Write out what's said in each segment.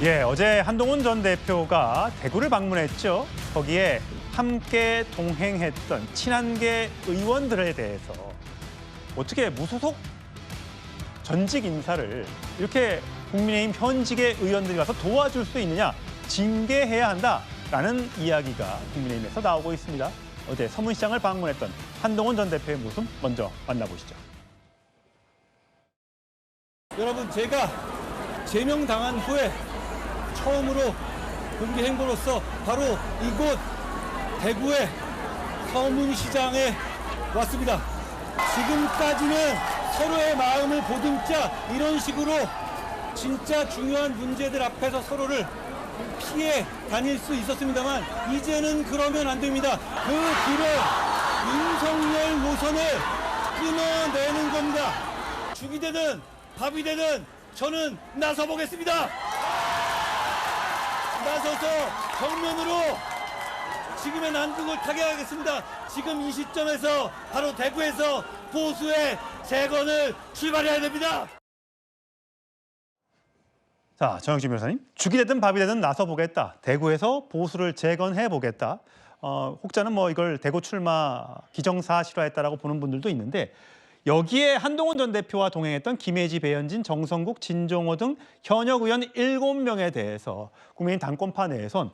예, 어제 한동훈 전 대표가 대구를 방문했죠. 거기에 함께 동행했던 친한계 의원들에 대해서 어떻게 무소속 전직 인사를 이렇게 국민의힘 현직의 의원들이 가서 도와줄 수 있느냐, 징계해야 한다라는 이야기가 국민의힘에서 나오고 있습니다. 어제 서문시장을 방문했던 한동훈 전 대표의 모습 먼저 만나보시죠. 여러분, 제가 제명당한 후에 처음으로 공개 행보로서 바로 이곳 대구의 서문시장에 왔습니다. 지금까지는 서로의 마음을 보듬자 이런 식으로 진짜 중요한 문제들 앞에서 서로를 피해 다닐 수 있었습니다만 이제는 그러면 안 됩니다. 그 길을 윤석열 노선을 끊어내는 겁니다. 죽이 되든 밥이 되든 저는 나서보겠습니다. 나서서 정면으로 지금의 난국을 타개하겠습니다. 지금 이 시점에서 바로 대구에서 보수의 재건을 출발해야 됩니다. 자, 정영진 변호사님, 죽이 되든 밥이 되든 나서보겠다. 대구에서 보수를 재건해보겠다. 혹자는 뭐 이걸 대구 출마 기정사실화했다라고 보는 분들도 있는데, 여기에 한동훈 전 대표와 동행했던 김혜지, 배현진, 정성국, 진종호 등 현역 의원 7명에 대해서 국민의힘 당권파 내에선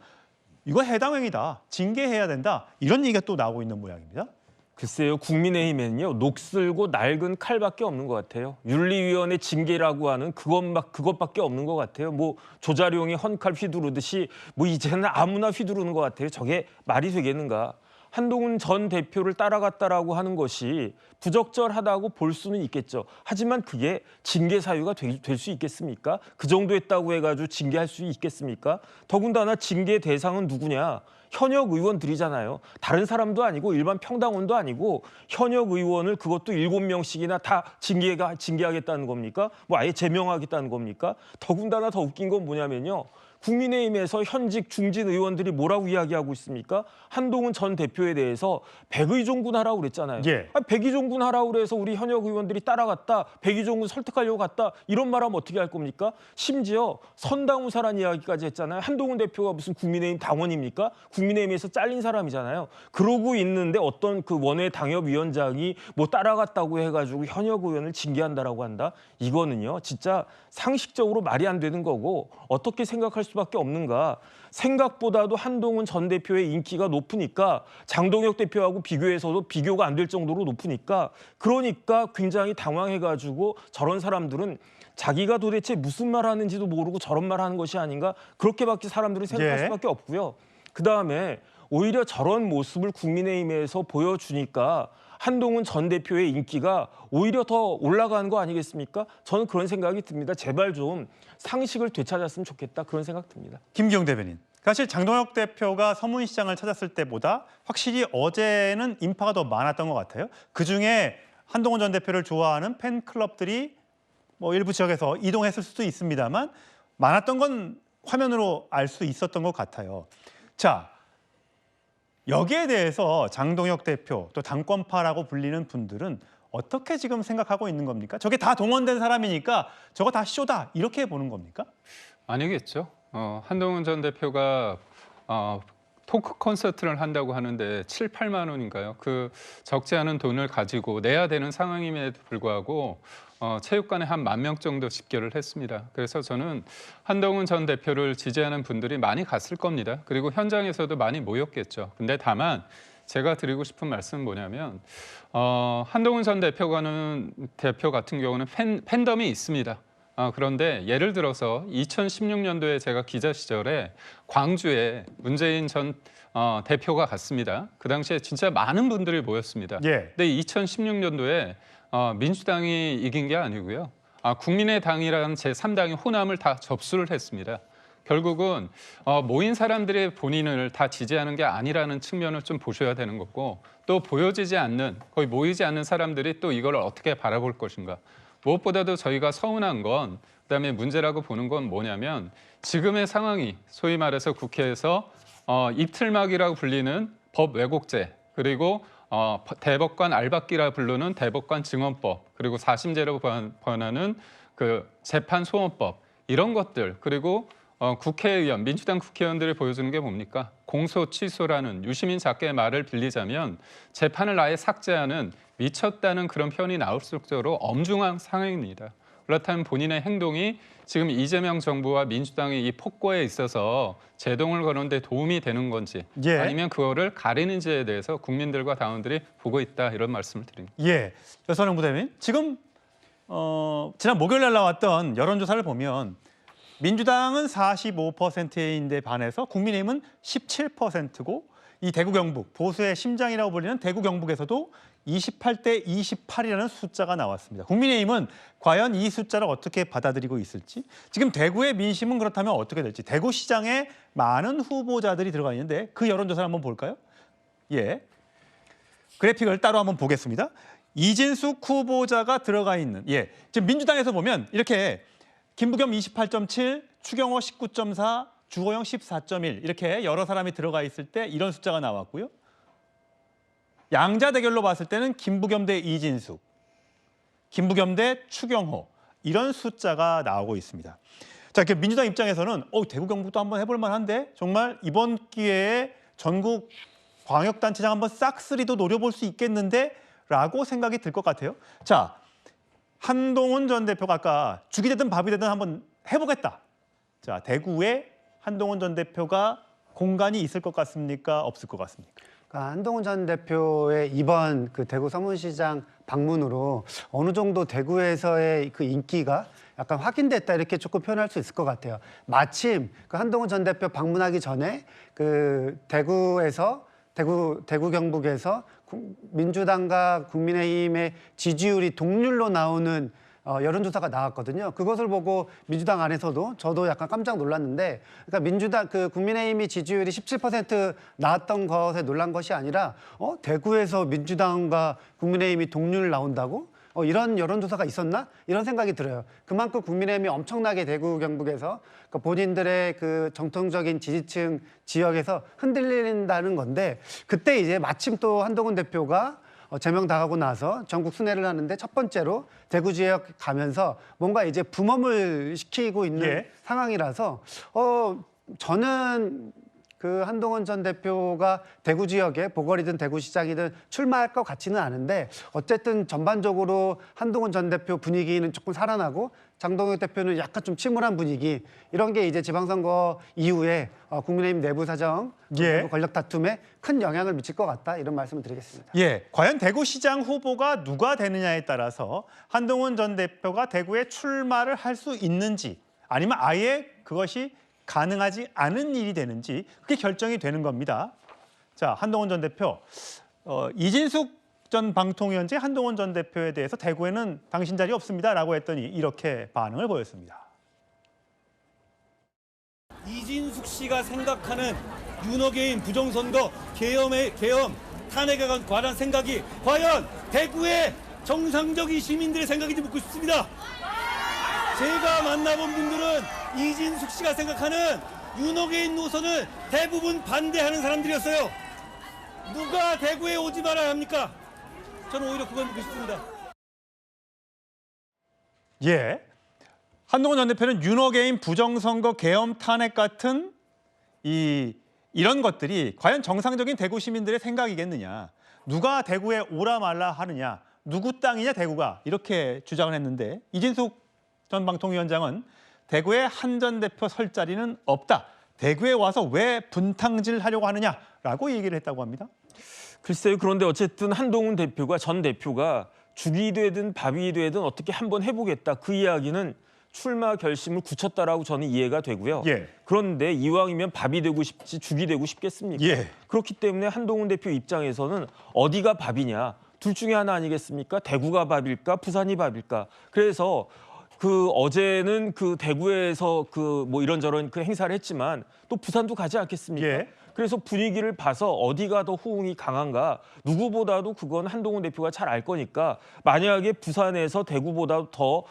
이거 해당 행위다, 징계해야 된다, 이런 얘기가 또 나오고 있는 모양입니다. 글쎄요, 국민의힘에는요 녹슬고 낡은 칼밖에 없는 것 같아요. 윤리위원회 징계라고 하는 그것밖에 없는 것 같아요. 뭐 조자룡이 헌칼 휘두르듯이 뭐 이제는 아무나 휘두르는 것 같아요. 저게 말이 되겠는가? 한동훈 전 대표를 따라갔다라고 하는 것이 부적절하다고 볼 수는 있겠죠. 하지만 그게 징계 사유가 될 수 있겠습니까? 그 정도 했다고 해가지고 징계할 수 있겠습니까? 더군다나 징계 대상은 누구냐? 현역 의원들이잖아요. 다른 사람도 아니고 일반 평당원도 아니고 현역 의원을 그것도 7명씩이나 다 징계하겠다는 겁니까? 뭐 아예 제명하겠다는 겁니까? 더군다나 더 웃긴 건 뭐냐면요. 국민의힘에서 현직 중진 의원들이 뭐라고 이야기하고 있습니까? 한동훈 전 대표에 대해서 백의종군 하라고 그랬잖아요. 예. 백의종군 하라고 그래서 우리 현역 의원들이 따라갔다, 백의종군 설득하려고 갔다, 이런 말하면 어떻게 할 겁니까? 심지어 선당우사란 이야기까지 했잖아요. 한동훈 대표가 무슨 국민의힘 당원입니까? 국민의힘에서 잘린 사람이잖아요. 그러고 있는데 어떤 그 원외 당협위원장이 뭐 따라갔다고 해가지고 현역 의원을 징계한다라고 한다? 이거는요, 진짜 상식적으로 말이 안 되는 거고 어떻게 생각할 수밖에 없는가. 생각보다도 한동훈 전 대표의 인기가 높으니까 장동혁 대표하고 비교해서도 비교가 안 될 정도로 높으니까 그러니까 굉장히 당황해가지고 저런 사람들은 자기가 도대체 무슨 말 하는지도 모르고 저런 말 하는 것이 아닌가 그렇게밖에 사람들이 생각할 수밖에 없고요. 그다음에 오히려 저런 모습을 국민의힘에서 보여주니까 한동훈 전 대표의 인기가 오히려 더 올라가는 거 아니겠습니까? 저는 그런 생각이 듭니다. 제발 좀 상식을 되찾았으면 좋겠다. 그런 생각 듭니다. 김기용 대변인, 사실 장동혁 대표가 서문시장을 찾았을 때보다 확실히 어제는 인파가 더 많았던 것 같아요. 그중에 한동훈 전 대표를 좋아하는 팬클럽들이 뭐 일부 지역에서 이동했을 수도 있습니다만 많았던 건 화면으로 알 수 있었던 것 같아요. 자, 여기에 대해서 장동혁 대표 또 당권파라고 불리는 분들은 어떻게 지금 생각하고 있는 겁니까? 저게 다 동원된 사람이니까 저거 다 쇼다 이렇게 보는 겁니까? 아니겠죠. 한동훈 전 대표가 토크 콘서트를 한다고 하는데 7, 8만 원인가요? 그 적지 않은 돈을 가지고 내야 되는 상황임에도 불구하고 체육관에 한 10,000명 정도 집결을 했습니다. 그래서 저는 한동훈 전 대표를 지지하는 분들이 많이 갔을 겁니다. 그리고 현장에서도 많이 모였겠죠. 근데 다만 제가 드리고 싶은 말씀은 뭐냐면 한동훈 전 대표 같은 경우는 팬덤이 있습니다. 그런데 예를 들어서 2016년도에 제가 기자 시절에 광주에 문재인 전 대표가 갔습니다. 그 당시에 진짜 많은 분들이 모였습니다. 예. 근데 2016년도에 민주당이 이긴 게 아니고요. 국민의당이라는 제3당이 호남을 다 접수를 했습니다. 결국은 모인 사람들의 본인을 다 지지하는 게 아니라는 측면을 좀 보셔야 되는 거고, 또 보여지지 않는, 거의 모이지 않는 사람들이 또 이걸 어떻게 바라볼 것인가. 무엇보다도 저희가 서운한 건, 그다음에 문제라고 보는 건 뭐냐면 지금의 상황이 소위 말해서 국회에서 입틀막이라고 불리는 법 왜곡죄, 그리고 대법관 알박기라 부르는 대법관 증언법, 그리고 사심제로 번하는 그 재판 소원법, 이런 것들, 그리고 국회의원, 민주당 국회의원들이 보여주는 게 뭡니까? 공소 취소라는 유시민 작가의 말을 빌리자면 재판을 아예 삭제하는 미쳤다는 그런 표현이 나올 정도로 엄중한 상황입니다. 그렇다면 본인의 행동이 지금 이재명 정부와 민주당의 이 폭거에 있어서 제동을 거는 데 도움이 되는 건지 예. 아니면 그거를 가리는지에 대해서 국민들과 당원들이 보고 있다 이런 말씀을 드립니다. 예, 여선영 부대변인. 지금 지난 목요일 날 나왔던 여론조사를 보면 민주당은 45%인데 반해서 국민의힘은 17%고 이 대구 경북 보수의 심장이라고 불리는 대구 경북에서도 28대 28이라는 숫자가 나왔습니다. 국민의힘은 과연 이 숫자를 어떻게 받아들이고 있을지, 지금 대구의 민심은 그렇다면 어떻게 될지, 대구시장에 많은 후보자들이 들어가 있는데 그 여론조사를 한번 볼까요? 예, 그래픽을 따로 한번 보겠습니다. 이진숙 후보자가 들어가 있는, 예, 지금 민주당에서 보면 이렇게 김부겸 28.7, 추경호 19.4, 주호영 14.1 이렇게 여러 사람이 들어가 있을 때 이런 숫자가 나왔고요. 양자 대결로 봤을 때는 김부겸 대 이진숙, 김부겸 대 추경호 이런 숫자가 나오고 있습니다. 자, 민주당 입장에서는 대구 경북도 한번 해볼 만한데 정말 이번 기회에 전국 광역단체장 한번 싹쓸이도 노려볼 수 있겠는데 라고 생각이 들 것 같아요. 자, 한동훈 전 대표가 아까 죽이 되든 밥이 되든 한번 해보겠다. 자, 대구에 한동훈 전 대표가 공간이 있을 것 같습니까? 없을 것 같습니까? 그러니까 한동훈 전 대표의 이번 그 대구 서문시장 방문으로 어느 정도 대구에서의 그 인기가 약간 확인됐다 이렇게 조금 표현할 수 있을 것 같아요. 마침 그 한동훈 전 대표 방문하기 전에 그 대구 경북에서 민주당과 국민의힘의 지지율이 동률로 나오는 여론조사가 나왔거든요. 그것을 보고 민주당 안에서도 저도 약간 깜짝 놀랐는데, 그러니까 민주당 국민의힘이 지지율이 17% 나왔던 것에 놀란 것이 아니라 대구에서 민주당과 국민의힘이 동률 나온다고? 이런 여론조사가 있었나? 이런 생각이 들어요. 그만큼 국민의힘이 엄청나게 대구 경북에서 본인들의 그 정통적인 지지층 지역에서 흔들린다는 건데, 그때 이제 마침 또 한동훈 대표가 제명 당하고 나서 전국 순회를 하는데 첫 번째로 대구 지역 가면서 뭔가 이제 붐업을 시키고 있는 예. 상황이라서 저는 그 한동훈 전 대표가 대구 지역에 보궐이든 대구시장이든 출마할 것 같지는 않은데, 어쨌든 전반적으로 한동훈 전 대표 분위기는 조금 살아나고 장동혁 대표는 약간 좀 침울한 분위기, 이런 게 이제 지방선거 이후에 국민의힘 내부 사정, 예. 내부 권력 다툼에 큰 영향을 미칠 것 같다, 이런 말씀을 드리겠습니다. 예, 과연 대구시장 후보가 누가 되느냐에 따라서 한동훈 전 대표가 대구에 출마를 할 수 있는지 아니면 아예 그것이 가능하지 않은 일이 되는지 그게 결정이 되는 겁니다. 자, 한동훈 전 대표, 이진숙 전 방통위원재 한동훈 전 대표에 대해서 대구에는 당신 자리 없습니다라고 했더니 이렇게 반응을 보였습니다. 이진숙 씨가 생각하는 윤호개인 부정선거 계엄 탄핵에 관한 생각이 과연 대구의 정상적인 시민들의 생각인지 묻고 싶습니다. 제가 만나본 분들은 이진숙 씨가 생각하는 윤호개인 노선을 대부분 반대하는 사람들이었어요. 누가 대구에 오지 말아야 합니까? 저는 오히려 그걸 묻고 싶습니다. 예, 한동훈 전 대표는 윤호개인 부정선거 계엄 탄핵 같은 이런 것들이 과연 정상적인 대구 시민들의 생각이겠느냐, 누가 대구에 오라 말라 하느냐, 누구 땅이냐 대구가, 이렇게 주장을 했는데 이진숙 전 방통위원장은 대구에 한 전 대표 설 자리는 없다, 대구에 와서 왜 분탕질하려고 하느냐라고 얘기를 했다고 합니다. 글쎄요. 그런데 어쨌든 한동훈 대표가 전 대표가 죽이 되든 밥이 되든 어떻게 한번 해보겠다, 그 이야기는 출마 결심을 굳혔다라고 저는 이해가 되고요. 예. 그런데 이왕이면 밥이 되고 싶지 죽이 되고 싶겠습니까? 예. 그렇기 때문에 한동훈 대표 입장에서는 어디가 밥이냐, 둘 중에 하나 아니겠습니까? 대구가 밥일까, 부산이 밥일까? 그래서 그 어제는 그 대구에서 그 뭐 이런저런 그 행사를 했지만 또 부산도 가지 않겠습니까? 예. 그래서 분위기를 봐서 어디가 더 호응이 강한가, 누구보다도 그건 한동훈 대표가 잘 알 거니까, 만약에 부산에서 대구보다 더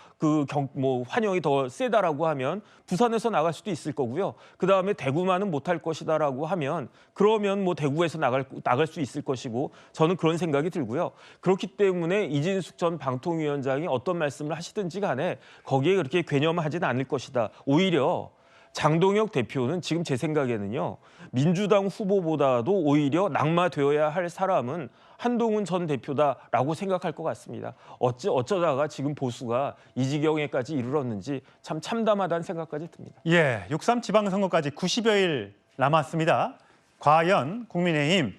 환영이 더 세다라고 하면 부산에서 나갈 수도 있을 거고요. 그 다음에 대구만은 못할 것이다라고 하면 그러면 뭐 대구에서 나갈 수 있을 것이고, 저는 그런 생각이 들고요. 그렇기 때문에 이진숙 전 방통위원장이 어떤 말씀을 하시든지 간에 거기에 그렇게 괴념하지는 않을 것이다. 오히려 장동혁 대표는 지금 제 생각에는요. 민주당 후보보다도 오히려 낙마되어야 할 사람은 한동훈 전 대표다라고 생각할 것 같습니다. 어쩌다가 지금 보수가 이 지경에까지 이르렀는지 참 참담하다는 생각까지 듭니다. 예, 6.3 지방선거까지 90여일 남았습니다. 과연 국민의힘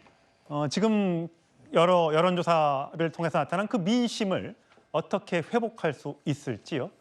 지금 여러 여론조사를 통해서 나타난 그 민심을 어떻게 회복할 수 있을지요?